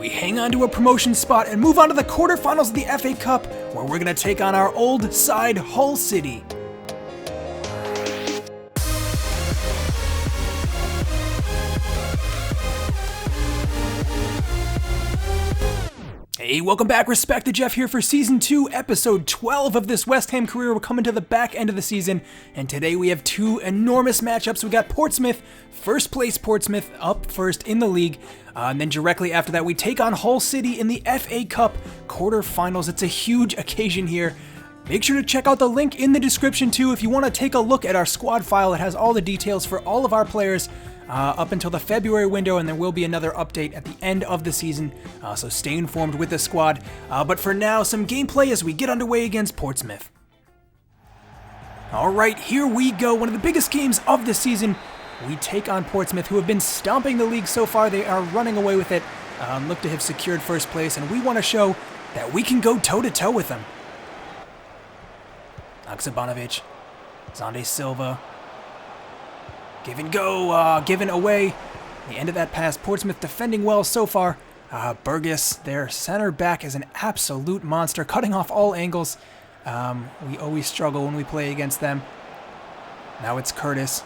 we hang on to a promotion spot and move on to the quarterfinals of the FA Cup, where we're going to take on our old side, Hull City. Hey, welcome back. Respect the Jeff here for Season 2, Episode 12 of this West Ham career. We're coming to the back end of the season, and today we have two enormous matchups. We got Portsmouth, first place Portsmouth, up first in the league, and then directly after that we take on Hull City in the FA Cup quarterfinals. It's a huge occasion here. Make sure to check out the link in the description too if you want to take a look at our squad file. It has all the details for all of our players up until the February window, and there will be another update at the end of the season, so stay informed with the squad. But for now, some gameplay as we get underway against Portsmouth. Alright, here we go. One of the biggest games of the season. We take on Portsmouth, who have been stomping the league so far. They are running away with it, look to have secured first place, and we want to show that we can go toe-to-toe with them. Aksabanovic, Zonde Silva, give and go, given away. The end of that pass, Portsmouth defending well so far. Burgess, their center back, is an absolute monster, cutting off all angles. We always struggle when we play against them. Now it's Curtis.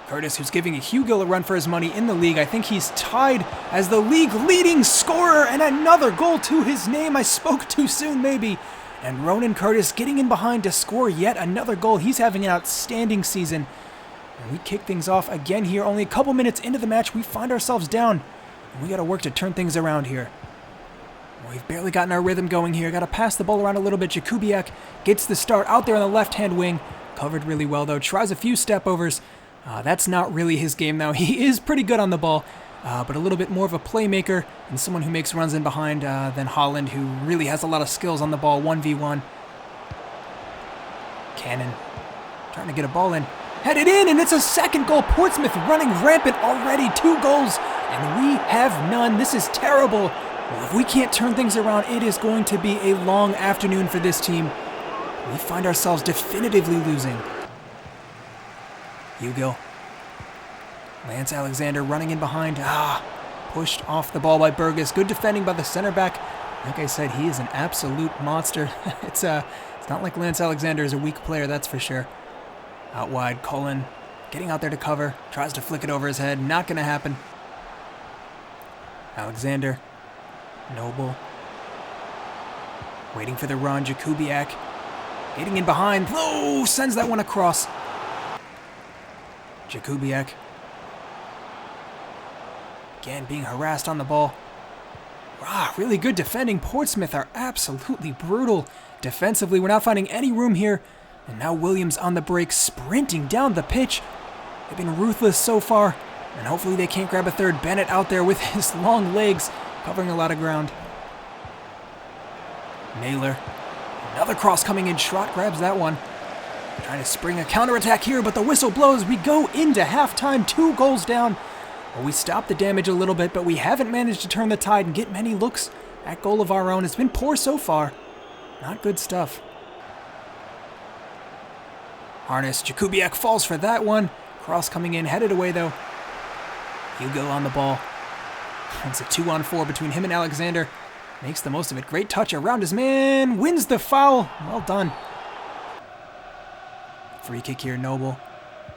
Curtis, who's giving Hugill a run for his money in the league. I think he's tied as the league leading scorer, and another goal to his name. I spoke too soon, maybe. And Ronan Curtis getting in behind to score yet another goal. He's having an outstanding season. And we kick things off again here. Only a couple minutes into the match, we find ourselves down. And we got to work to turn things around here. We've barely gotten our rhythm going here. Got to pass the ball around a little bit. Jakubiak gets the start out there on the left-hand wing. Covered really well, though. Tries a few step-overs. That's not really his game, though. He is pretty good on the ball, but a little bit more of a playmaker and someone who makes runs in behind than Holland, who really has a lot of skills on the ball, 1v1. Cannon trying to get a ball in. Headed in, and it's a second goal. Portsmouth running rampant already. 2 goals, and we have none. This is terrible. Well, if we can't turn things around, it is going to be a long afternoon for this team. We find ourselves definitively losing. Hugill. Lance Alexander running in behind. Pushed off the ball by Burgess. Good defending by the center back. Like I said, he is an absolute monster. It's not like Lance Alexander is a weak player, that's for sure. Out wide, Cullen getting out there to cover. Tries to flick it over his head. Not going to happen. Alexander. Noble. Waiting for the run. Jakubiak. Getting in behind. Oh, sends that one across. Jakubiak. Again, being harassed on the ball. Really good defending. Portsmouth are absolutely brutal defensively. We're not finding any room here. And now Williams on the break, sprinting down the pitch. They've been ruthless so far, and hopefully they can't grab a third. Bennett out there with his long legs, covering a lot of ground. Naylor. Another cross coming in. Schrott grabs that one. Trying to spring a counterattack here, but the whistle blows. We go into halftime, 2 goals down. Well, we stopped the damage a little bit, but we haven't managed to turn the tide and get many looks at goal of our own. It's been poor so far. Not good stuff. Harness. Jakubiak falls for that one. Cross coming in, headed away though. Hugill on the ball. It's a 2-on-4 between him and Alexander. Makes the most of it. Great touch around his man. Wins the foul. Well done. Free kick here, Noble.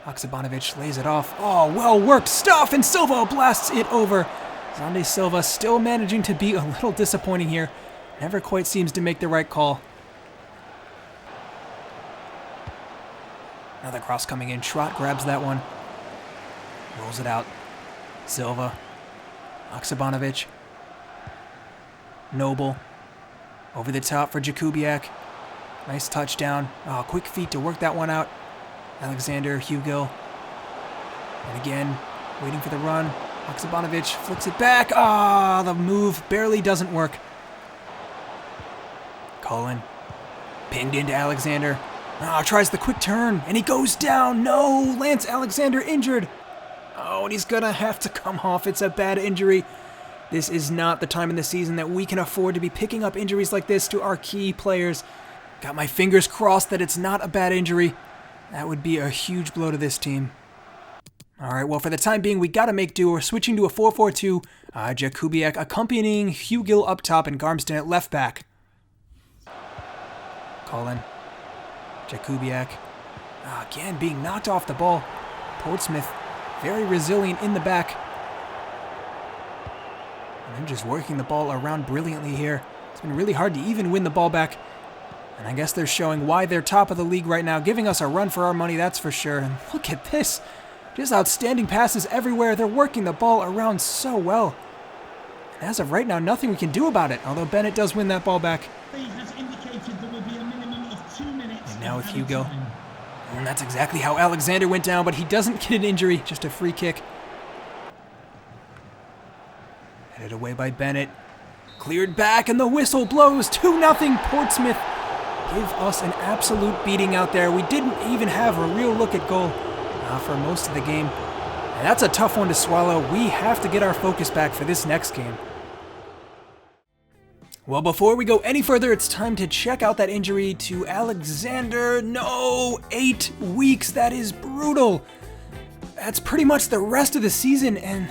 Aksabanovic lays it off. Oh, well worked stuff, and Silva blasts it over. Zonde Silva still managing to be a little disappointing here. Never quite seems to make the right call. Another cross coming in. Schrott grabs that one. Rolls it out. Silva. Aksabanovic. Noble. Over the top for Jakubiak. Nice touchdown. Quick feet to work that one out. Alexander, Hugill. And again, waiting for the run. Aksabanovic flicks it back. The move barely doesn't work. Cullen. Pinned into Alexander. Tries the quick turn, and he goes down. No, Lance Alexander injured. And he's gonna have to come off. It's a bad injury. This is not the time in the season that we can afford to be picking up injuries like this to our key players. Got my fingers crossed that it's not a bad injury. That would be a huge blow to this team. All right, well, for the time being, we got to make do. We're switching to a 4-4-2. Jakubiak accompanying Hugill up top and Garmston at left back. Colin. Jakubiak. Again, being knocked off the ball. Portsmouth, very resilient in the back. And they're just working the ball around brilliantly here. It's been really hard to even win the ball back. And I guess they're showing why they're top of the league right now, giving us a run for our money, that's for sure. And look at this. Just outstanding passes everywhere. They're working the ball around so well. And as of right now, nothing we can do about it, although Bennett does win that ball back. Has indicated there will be a minimum of 2 minutes. And now with Hugo. And that's exactly how Alexander went down, but he doesn't get an injury, just a free kick. Headed away by Bennett. Cleared back, and the whistle blows. 2-0 Portsmouth. Give us an absolute beating out there. We didn't even have a real look at goal for most of the game. And that's a tough one to swallow. We have to get our focus back for this next game. Well, before we go any further, it's time to check out that injury to Alexander. No, 8 weeks. That is brutal. That's pretty much the rest of the season, and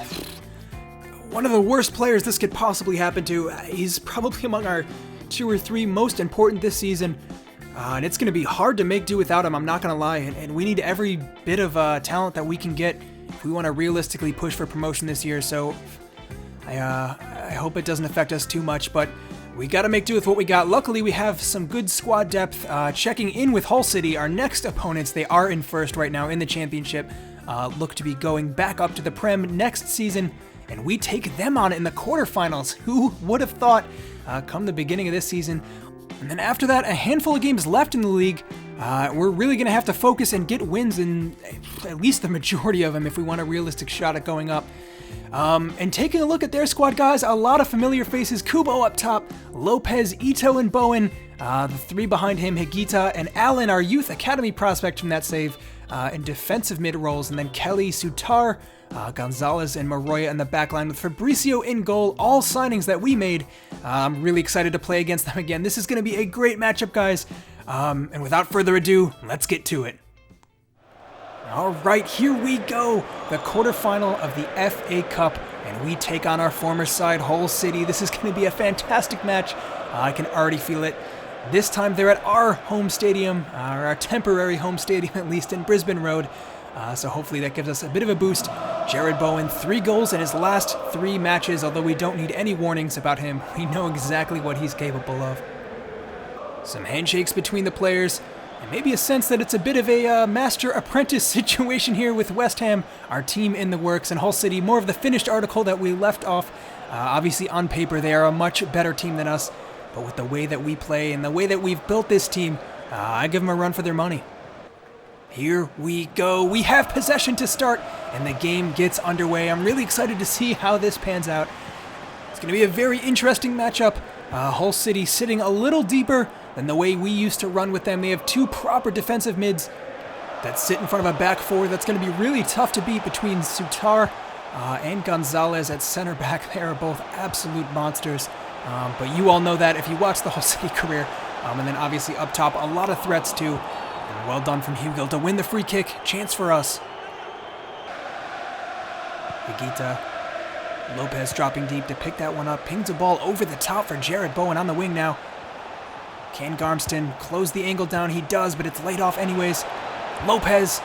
one of the worst players this could possibly happen to. He's probably among our 2 or 3 most important this season. And it's going to be hard to make do without him, I'm not going to lie. And we need every bit of talent that we can get if we want to realistically push for promotion this year. So I hope it doesn't affect us too much, but we got to make do with what we got. Luckily, we have some good squad depth. Checking in with Hull City, our next opponents, they are in first right now in the championship. Look to be going back up to the Prem next season, and we take them on in the quarterfinals. Who would have thought come the beginning of this season? And then after that, a handful of games left in the league. We're really going to have to focus and get wins in at least the majority of them if we want a realistic shot at going up. And taking a look at their squad, guys, a lot of familiar faces. Kubo up top, Lopez, Ito, and Bowen. The 3 behind him, Higuita and Allen, our youth academy prospect from that save, in defensive mid roles. And then Kelly, Sutar, Gonzalez, and Maroya in the backline with Fabricio in goal. All signings that we made. I'm really excited to play against them again. This is going to be a great matchup, guys. And without further ado, let's get to it. All right, here we go. The quarterfinal of the FA Cup, and we take on our former side, Hull City. This is going to be a fantastic match. I can already feel it. This time they're at our home stadium, or our temporary home stadium at least, in Brisbane Road. So hopefully that gives us a bit of a boost. Jared Bowen, 3 goals in his last 3 matches, although we don't need any warnings about him. We know exactly what he's capable of. Some handshakes between the players, and maybe a sense that it's a bit of a master-apprentice situation here with West Ham, our team in the works, and Hull City, more of the finished article that we left off. Obviously, on paper, they are a much better team than us, but with the way that we play and the way that we've built this team, I give them a run for their money. Here we go. We have possession to start, and the game gets underway. I'm really excited to see how this pans out. It's going to be a very interesting matchup. Hull City sitting a little deeper than the way we used to run with them. They have 2 proper defensive mids that sit in front of a back 4. That's going to be really tough to beat between Sutar and Gonzalez at center back. They are both absolute monsters. But you all know that if you watch the Hull City career. And then obviously up top, a lot of threats too. And well done from Hugo to win the free kick. Chance for us. Higuita. Lopez dropping deep to pick that one up. Pings a ball over the top for Jared Bowen on the wing now. Can Garmston close the angle down? He does, but it's laid off anyways. Lopez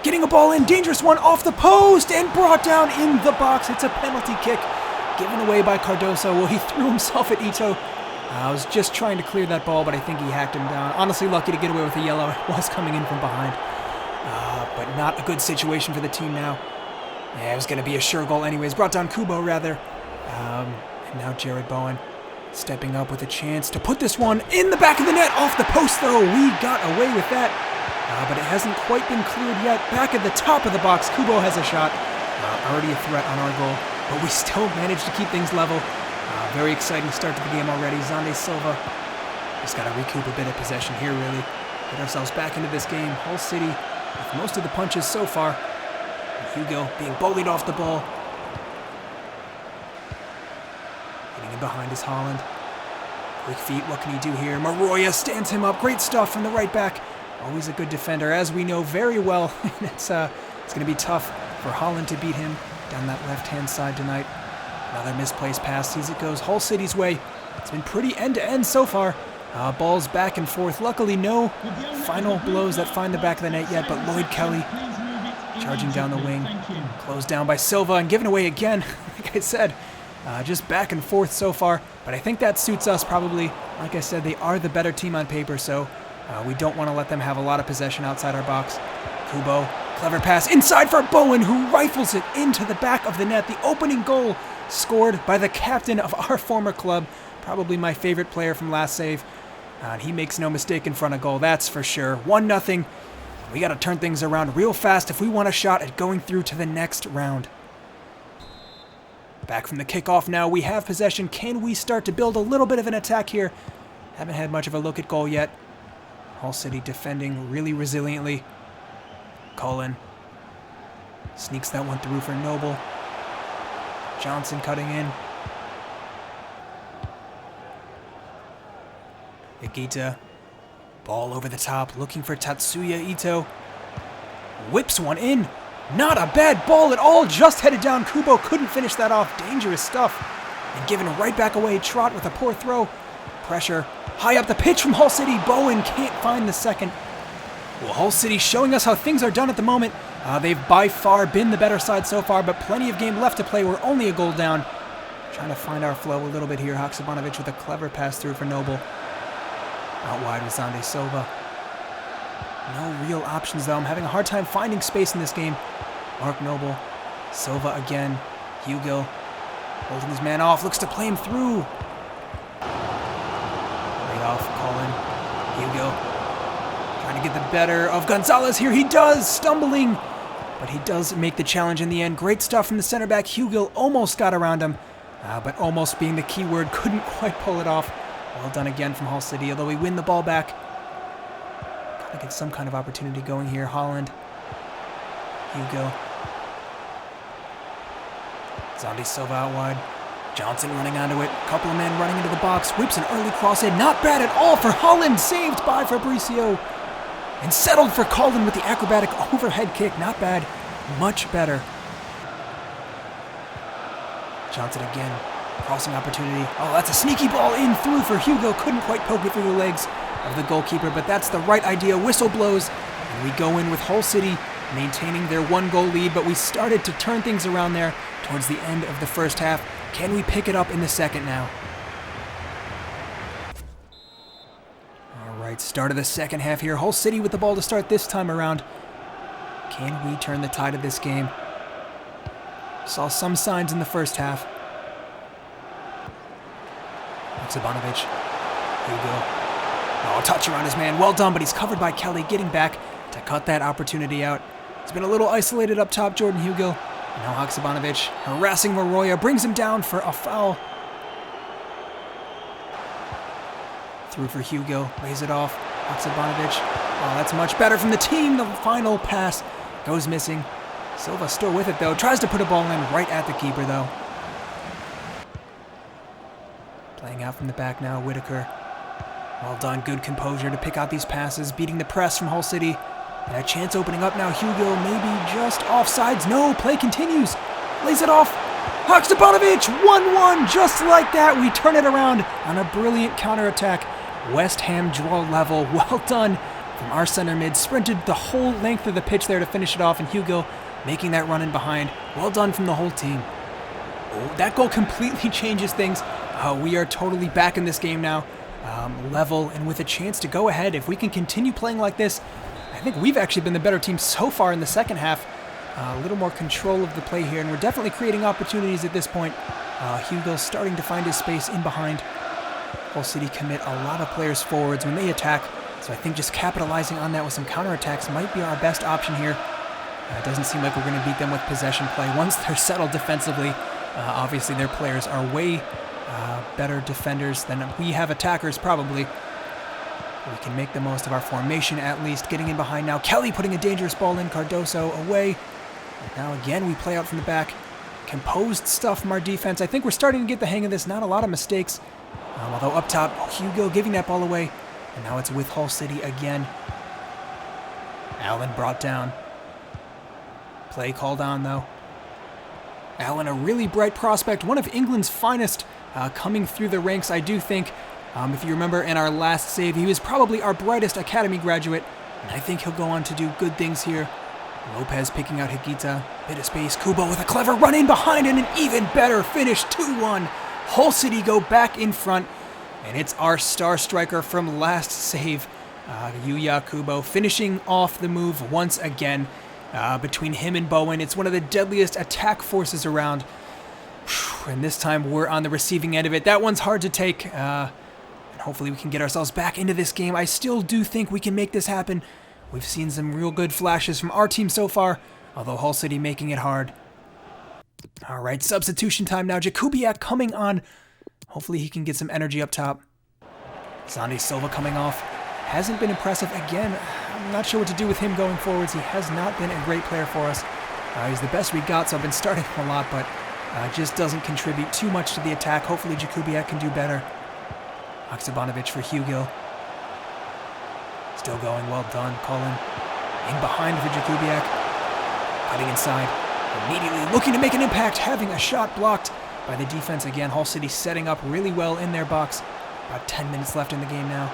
getting a ball in. Dangerous one off the post and brought down in the box. It's a penalty kick given away by Cardoso. Well, he threw himself at Ito. I was just trying to clear that ball, but I think he hacked him down. Honestly, lucky to get away with a yellow. It was coming in from behind. But not a good situation for the team now. Yeah, it was going to be a sure goal anyways. Brought down Kubo, rather. And now Jared Bowen stepping up with a chance to put this one in the back of the net. Off the post, though. We got away with that. But it hasn't quite been cleared yet. Back at the top of the box, Kubo has a shot. Already a threat on our goal. But we still managed to keep things level. Very exciting start to the game already. Zande Silva just got to recoup a bit of possession here, really. Get ourselves back into this game. Hull City with most of the punches so far. Hugo being bullied off the ball. Getting in behind is Holland. Quick feet, what can he do here? Maroya stands him up. Great stuff from the right back. Always a good defender, as we know very well. It's going to be tough for Holland to beat him down that left-hand side tonight. Another misplaced pass sees it goes Hull City's way. It's been pretty end-to-end so far. Balls back and forth. Luckily, no final blows that find the back of the net yet, but Lloyd Kelly charging down the wing. Closed down by Silva and given away again. Like I said, just back and forth so far, but I think that suits us probably. Like I said, they are the better team on paper, so we don't want to let them have a lot of possession outside our box. Kubo, clever pass inside for Bowen, who rifles it into the back of the net. The opening goal scored by the captain of our former club, probably my favorite player from last save. And he makes no mistake in front of goal, that's for sure. 1-0. We got to turn things around real fast if we want a shot at going through to the next round. Back from the kickoff now, we have possession. Can we start to build a little bit of an attack here? Haven't had much of a look at goal yet. Hull City defending really resiliently. Cullen sneaks that one through for Noble. Johnson cutting in. Higuita, ball over the top, looking for Tatsuya Ito. Whips one in. Not a bad ball at all, just headed down. Kubo couldn't finish that off. Dangerous stuff. And given right back away, Trott with a poor throw. Pressure high up the pitch from Hull City. Bowen can't find the second. Well, Hull City showing us how things are done at the moment. They've by far been the better side so far, but plenty of game left to play. We're only a goal down. Trying to find our flow a little bit here. Haksabanovic with a clever pass through for Noble. Out wide with Zande Silva. No real options, though. I'm having a hard time finding space in this game. Mark Noble. Silva again. Hugill holding his man off. Looks to play him through. Way off. Colin. Hugill trying to get the better of Gonzalez here. He does. Stumbling. But he does make the challenge in the end. Great stuff from the center back. Hugill almost got around him. But almost being the key word. Couldn't quite pull it off. Well done again from Hull City, although we win the ball back. Gotta get some kind of opportunity going here. Holland. Hugo. Zande Silva out wide. Johnson running onto it. Couple of men running into the box. Whips an early cross in. Not bad at all for Holland. Saved by Fabricio. And settled for Colin with the acrobatic overhead kick. Not bad. Much better. Johnson again. Crossing opportunity. Oh, that's a sneaky ball in through for Hugo. Couldn't quite poke it through the legs of the goalkeeper, but that's the right idea. Whistle blows, and we go in with Hull City maintaining their 1-goal lead, but we started to turn things around there towards the end of the first half. Can we pick it up in the second now? All right, start of the second half here. Hull City with the ball to start this time around. Can we turn the tide of this game? Saw some signs in the first half. Haksabanovic. Hugo. Oh, touch around his man. Well done, but he's covered by Kelly, getting back to cut that opportunity out. He's been a little isolated up top, Jordan Hugo. Now Haksabanovic harassing Maroya, brings him down for a foul. Through for Hugo, lays it off. Haksabanovic. Oh, that's much better from the team. The final pass goes missing. Silva still with it, though. Tries to put a ball in right at the keeper, though. Playing out from the back now, Whitaker. Well done, good composure to pick out these passes, beating the press from Hull City. And a chance opening up now, Hugo maybe just offsides. No, play continues. Lays it off. Haksabanovic, 1-1, just like that. We turn it around on a brilliant counterattack. West Ham draw level. Well done from our center mid. Sprinted the whole length of the pitch there to finish it off, and Hugo making that run in behind. Well done from the whole team. Oh, that goal completely changes things. We are totally back in this game now, level and with a chance to go ahead. If we can continue playing like this, I think we've actually been the better team so far in the second half. A little more control of the play here, and we're definitely creating opportunities at this point. Hugo's starting to find his space in behind. Hull City commit a lot of players forwards when they attack, so I think just capitalizing on that with some counterattacks might be our best option here. It doesn't seem like we're going to beat them with possession play. Once they're settled defensively, obviously their players are way better defenders than we have attackers, probably. We can make the most of our formation at least. Getting in behind now. Kelly putting a dangerous ball in. Cardoso away. And now again we play out from the back. Composed stuff from our defense. I think we're starting to get the hang of this. Not a lot of mistakes. Although up top, Hugo giving that ball away. And now it's with Hull City again. Allen brought down. Play called on, though. Allen, a really bright prospect, one of England's finest coming through the ranks, I do think. If you remember in our last save, he was probably our brightest academy graduate, and I think he'll go on to do good things here. Lopez picking out Higuita, bit of space, Kubo with a clever run in behind and an even better finish, 2-1. Hull City go back in front, and it's our star striker from last save, Yuya Kubo, finishing off the move once again. Between him and Bowen, it's one of the deadliest attack forces around, and this time we're on the receiving end of it. That one's hard to take, and hopefully we can get ourselves back into this game. I still do think we can make this happen. We've seen some real good flashes from our team so far, although Hull City making it hard. All right, substitution time now. Jakubiak coming on. Hopefully he can get some energy up top. Xande Silva coming off. Hasn't been impressive again. I'm not sure what to do with him going forwards. He has not been a great player for us. He's the best we got, so I've been starting him a lot, but just doesn't contribute too much to the attack. Hopefully Jakubiak can do better. Haksabanovic for Hugill. Still going, well done, Colin. In behind for Jakubiak. Cutting inside. Immediately looking to make an impact, having a shot blocked by the defense again. Hull City setting up really well in their box. About 10 minutes left in the game now.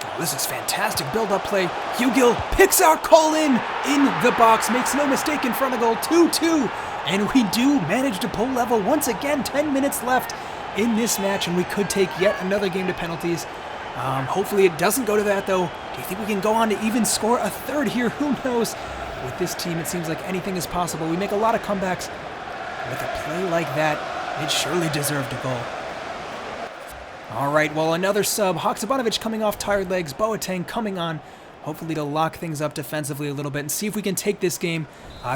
Oh, this is fantastic build-up play. Hugill picks out Colin in the box, makes no mistake in front of goal, 2-2. And we do manage to pull level once again, 10 minutes left in this match, and we could take yet another game to penalties. Hopefully it doesn't go to that, though. Do you think we can go on to even score a third here? Who knows? With this team, it seems like anything is possible. We make a lot of comebacks. With a play like that, it surely deserved a goal. All right, well, another sub. Haksabanovic coming off tired legs. Boateng coming on, hopefully to lock things up defensively a little bit and see if we can take this game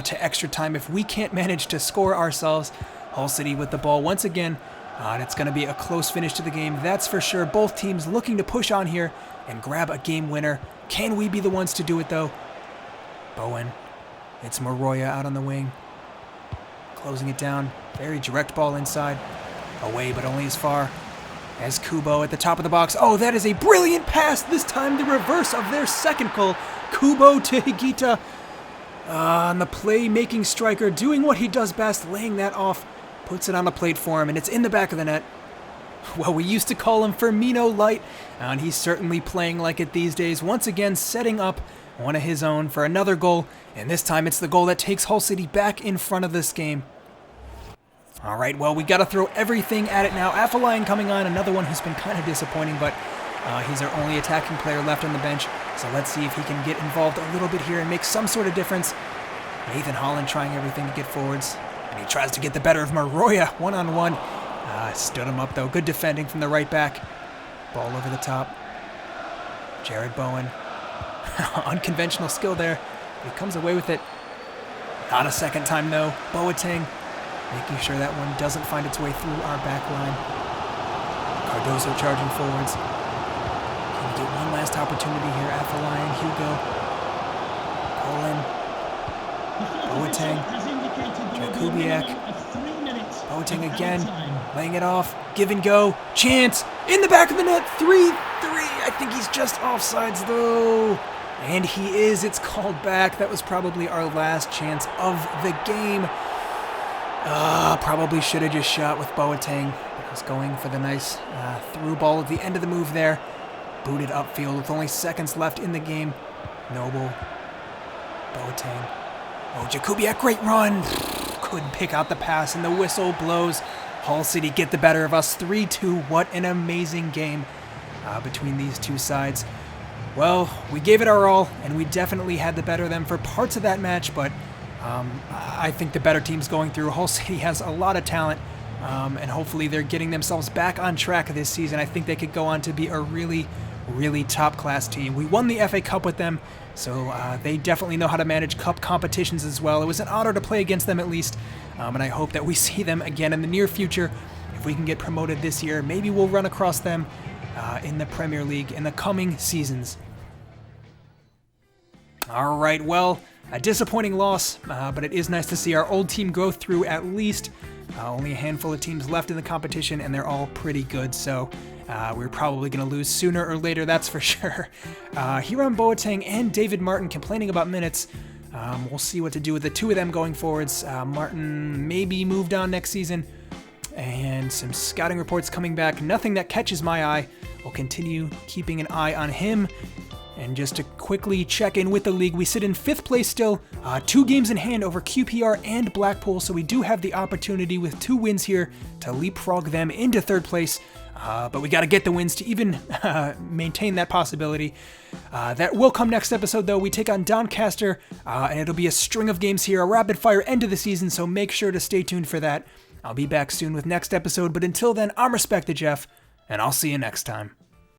to extra time. If we can't manage to score ourselves, Hull City with the ball once again. And it's going to be a close finish to the game, that's for sure. Both teams looking to push on here and grab a game winner. Can we be the ones to do it, though? Bowen. It's Moroya out on the wing. Closing it down. Very direct ball inside. Away, but only as far as Kubo at the top of the box. Oh, that is a brilliant pass. This time the reverse of their second goal. Kubo to Higuita. And the play-making striker doing what he does best, laying that off. Puts it on a plate for him, and it's in the back of the net. Well, we used to call him Firmino Light, and he's certainly playing like it these days. Once again, setting up one of his own for another goal, and this time it's the goal that takes Hull City back in front of this game. All right, well, we got to throw everything at it now. Afolayan coming on, another one who's been kind of disappointing, but he's our only attacking player left on the bench, so let's see if he can get involved a little bit here and make some sort of difference. Nathan Holland trying everything to get forwards. And he tries to get the better of Moroya, one-on-one. Stood him up, though. Good defending from the right back. Ball over the top. Jared Bowen. Unconventional skill there. He comes away with it. Not a second time, though. Boateng making sure that one doesn't find its way through our back line. Cardozo charging forwards. Can we get one last opportunity here? Afolayan, Hugo. Colin. Boateng. Jakubiak. Boateng again, laying it off, give and go, chance, in the back of the net, 3-3, I think he's just offsides though, and he is, it's called back. That was probably our last chance of the game. Probably should have just shot with Boateng, but I was going for the nice through ball at the end of the move there, booted upfield with only seconds left in the game. Noble, Boateng, oh, Jakubiak, great run. Couldn't pick out the pass, and the whistle blows. Hull City get the better of us, 3-2. What an amazing game between these two sides. Well, we gave it our all, and we definitely had the better of them for parts of that match, but I think the better team's going through. Hull City has a lot of talent, and hopefully they're getting themselves back on track this season. I think they could go on to be a really, really top-class team. We won the FA Cup with them, so they definitely know how to manage cup competitions as well. It was an honor to play against them at least, and I hope that we see them again in the near future. If we can get promoted this year, maybe we'll run across them in the Premier League in the coming seasons. All right, well, a disappointing loss, but it is nice to see our old team go through at least. Only a handful of teams left in the competition, and they're all pretty good, so we're probably going to lose sooner or later, that's for sure. Hiram Boateng and David Martin complaining about minutes. We'll see what to do with the two of them going forwards. Martin maybe moved on next season, and some scouting reports coming back. Nothing that catches my eye. We'll continue keeping an eye on him. And just to quickly check in with the league, we sit in 5th place still, 2 games in hand over QPR and Blackpool, so we do have the opportunity with 2 wins here to leapfrog them into 3rd place. But we got to get the wins to even maintain that possibility. That will come next episode, though. We take on Doncaster, and it'll be a string of games here, a rapid-fire end of the season, so make sure to stay tuned for that. I'll be back soon with next episode, but until then, I'm Respected Jeff, and I'll see you next time.